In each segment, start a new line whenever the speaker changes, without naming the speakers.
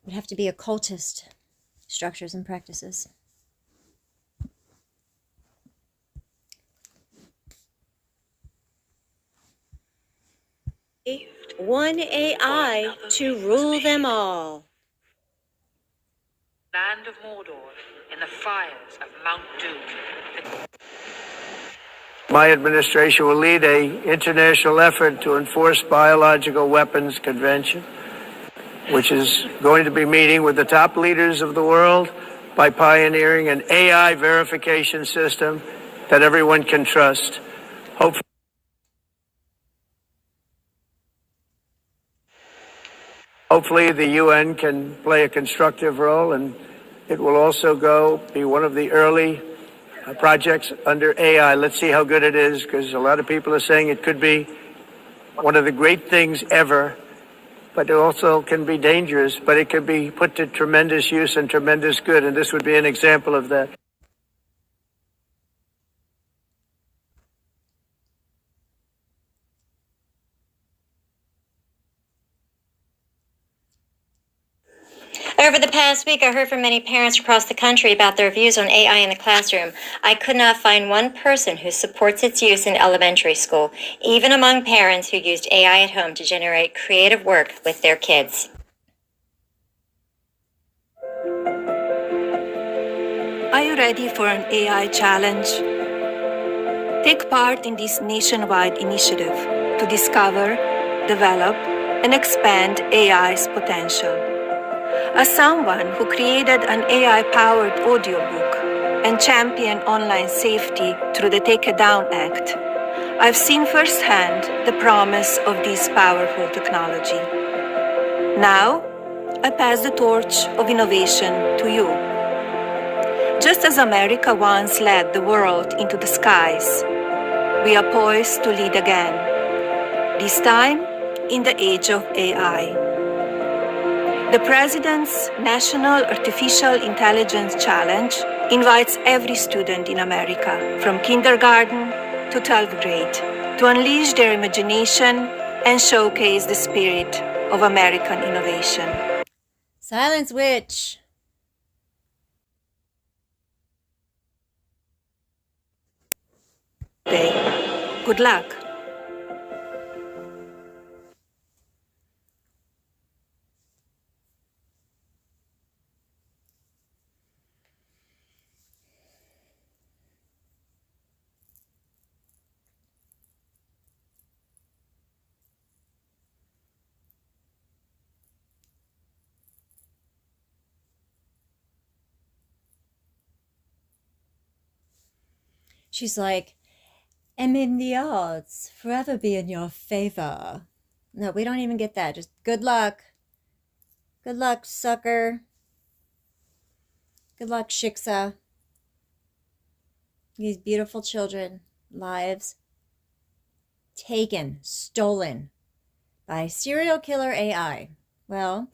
It would have to be occultist structures and practices. One AI to rule them all.
Land of Mordor in the fires of Mount Doom.
My administration will lead an international effort to enforce biological weapons convention, which is going to be meeting with the top leaders of the world by pioneering an AI verification system that everyone can trust. Hopefully the UN can play a constructive role, and it will also be one of the early projects under AI. Let's see how good it is, because a lot of people are saying it could be one of the great things ever, but it also can be dangerous, but it can be put to tremendous use and tremendous good, and this would be an example of that.
Over the past week, I heard from many parents across the country about their views on AI in the classroom. I could not find one person who supports its use in elementary school, even among parents who used AI at home to generate creative work with their kids.
Are you ready for an AI challenge? Take part in this nationwide initiative to discover, develop, and expand AI's potential. As someone who created an AI-powered audiobook and championed online safety through the Take It Down Act, I've seen firsthand the promise of this powerful technology. Now, I pass the torch of innovation to you. Just as America once led the world into the skies, we are poised to lead again, this time in the age of AI. The President's National Artificial Intelligence Challenge invites every student in America, from kindergarten to 12th grade, to unleash their imagination and showcase the spirit of American innovation.
Silence, witch.
Good luck.
She's like, and in the odds forever be in your favor. No, we don't even get that. Just good luck. Good luck, sucker. Good luck, Shiksa. These beautiful children, lives taken, stolen by serial killer AI. Well,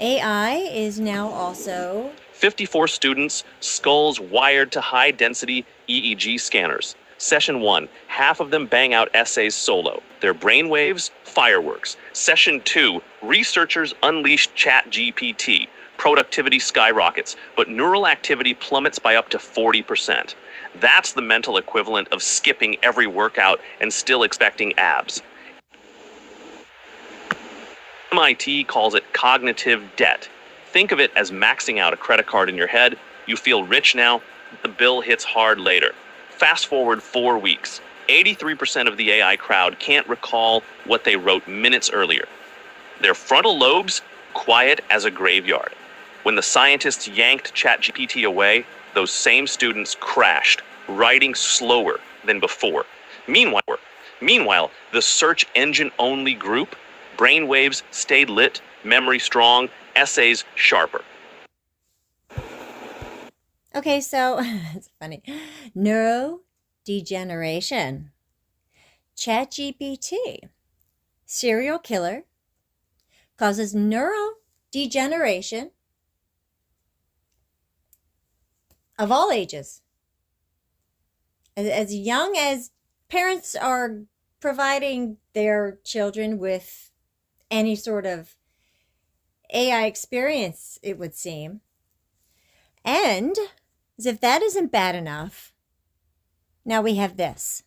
AI is now also
54 students, skulls wired to high-density EEG scanners. Session 1, half of them bang out essays solo. Their brainwaves, fireworks. Session 2, researchers unleash ChatGPT. Productivity skyrockets, but neural activity plummets by up to 40%. That's the mental equivalent of skipping every workout and still expecting abs. MIT calls it cognitive debt. Think of it as maxing out a credit card in your head. You feel rich now, the bill hits hard later. Fast forward 4 weeks. 83% of the AI crowd can't recall what they wrote minutes earlier. Their frontal lobes, quiet as a graveyard. When the scientists yanked ChatGPT away, those same students crashed, writing slower than before. Meanwhile, the search engine-only group, brainwaves stayed lit, memory strong, essays sharper.
okay, so it's funny. Neurodegeneration. ChatGPT, serial killer, causes neurodegeneration of all ages. As young as parents are providing their children with any sort of AI experience, it would seem. And as if that isn't bad enough, now we have this.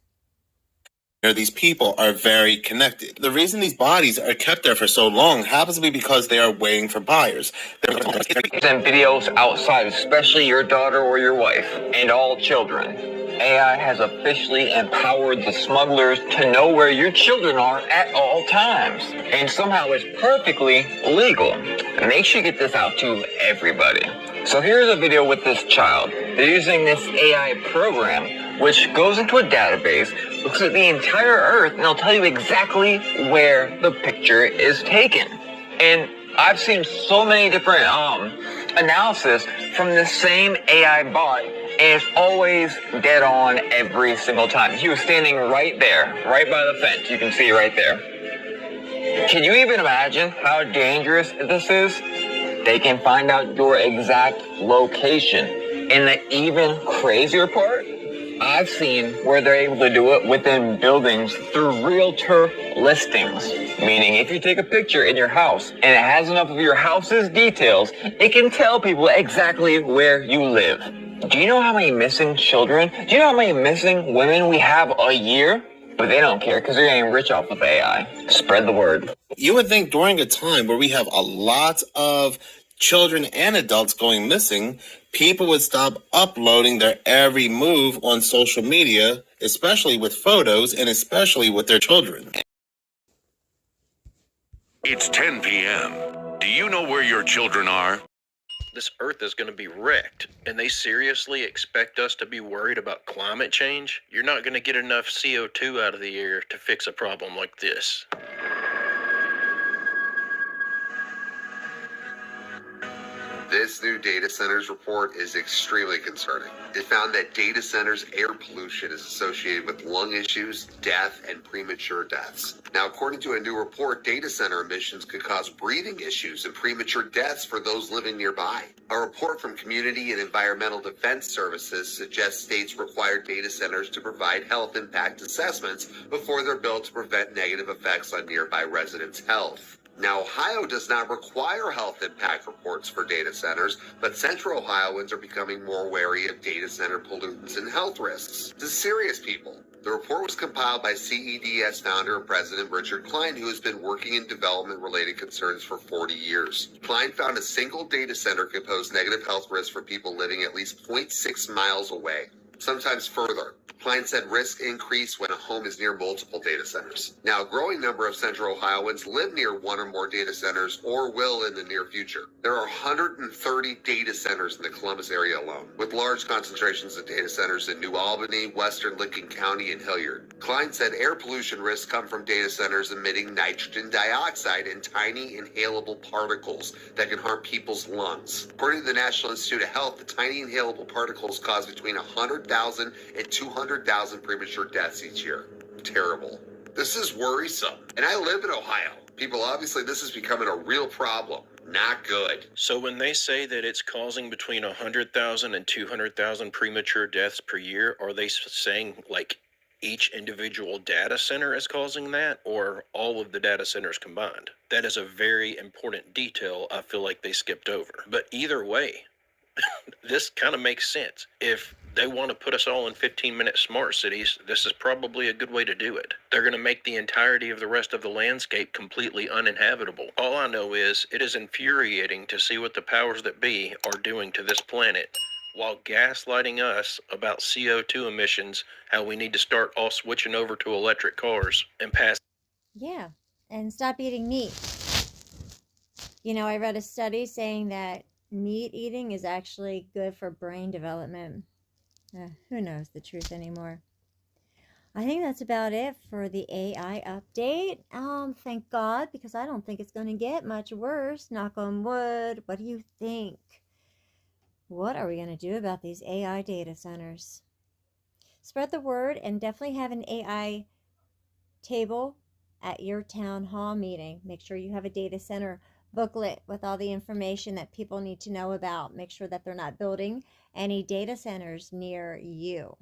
These people are very connected. The reason these bodies are kept there for so long happens to be because they are waiting for buyers.
And videos outside, especially your daughter or your wife, and all children. AI has officially empowered the smugglers to know where your children are at all times. And somehow it's perfectly legal. Make sure you get this out to everybody. So here's a video with this child. They're using this AI program, which goes into a database, looks at the entire Earth, and it'll tell you exactly where the picture is taken. And I've seen so many different analysis from the same AI bot, and it's always dead on every single time. He was standing right there, right by the fence. You can see right there. Can you even imagine how dangerous this is? They can find out your exact location. And the even crazier part, I've seen where they're able to do it within buildings through realtor listings. Meaning if you take a picture in your house and it has enough of your house's details, it can tell people exactly where you live. Do you know how many missing children? Do you know how many missing women we have a year? But they don't care because they're getting rich off of AI. Spread the word.
You would think during a time where we have a lot of children and adults going missing, people would stop uploading their every move on social media, especially with photos and especially with their children.
It's 10 p.m. Do you know where your children are?
This Earth is going to be wrecked, and they seriously expect us to be worried about climate change? You're not going to get enough CO2 out of the air to fix a problem like this.
This new data centers report is extremely concerning. It found that data centers' air pollution is associated with lung issues, death, and premature deaths. Now, according to a new report, data center emissions could cause breathing issues and premature deaths for those living nearby. A report from Community and Environmental Defense Services suggests states require data centers to provide health impact assessments before they're built to prevent negative effects on nearby residents' health. Now, Ohio does not require health impact reports for data centers, but Central Ohioans are becoming more wary of data center pollutants and health risks. This is serious, people. The report was compiled by CEDS founder and president Richard Klein, who has been working in development-related concerns for 40 years. Klein found a single data center could pose negative health risks for people living at least 0.6 miles away, sometimes further. Klein said risks increase when a home is near multiple data centers. Now, a growing number of Central Ohioans live near one or more data centers or will in the near future. There are 130 data centers in the Columbus area alone, with large concentrations of data centers in New Albany, Western Lincoln County, and Hilliard. Klein said air pollution risks come from data centers emitting nitrogen dioxide and tiny inhalable particles that can harm people's lungs. According to the National Institute of Health, the tiny inhalable particles cause between 100,000 and 200,000 premature deaths each year. Terrible. This is worrisome. And I live in Ohio. People, obviously, this is becoming a real problem. Not good.
So when they say that it's causing between 100,000 and 200,000 premature deaths per year, are they saying like each individual data center is causing that, or all of the data centers combined? That is a very important detail I feel like they skipped over. But either way, this kind of makes sense. If they want to put us all in 15-minute smart cities, this is probably a good way to do it. They're going to make the entirety of the rest of the landscape completely uninhabitable. All I know is it is infuriating to see what the powers that be are doing to this planet while gaslighting us about CO2 emissions, how we need to start all switching over to electric cars and pass.
Yeah, and stop eating meat. You know, I read a study saying that meat eating is actually good for brain development. Who knows the truth anymore? I think that's about it for the AI update. Thank God, because I don't think it's going to get much worse. Knock on wood. What do you think? What are we going to do about these AI data centers? Spread the word and definitely have an AI table at your town hall meeting. Make sure you have a data center booklet with all the information that people need to know about. Make sure that they're not building any data centers near you.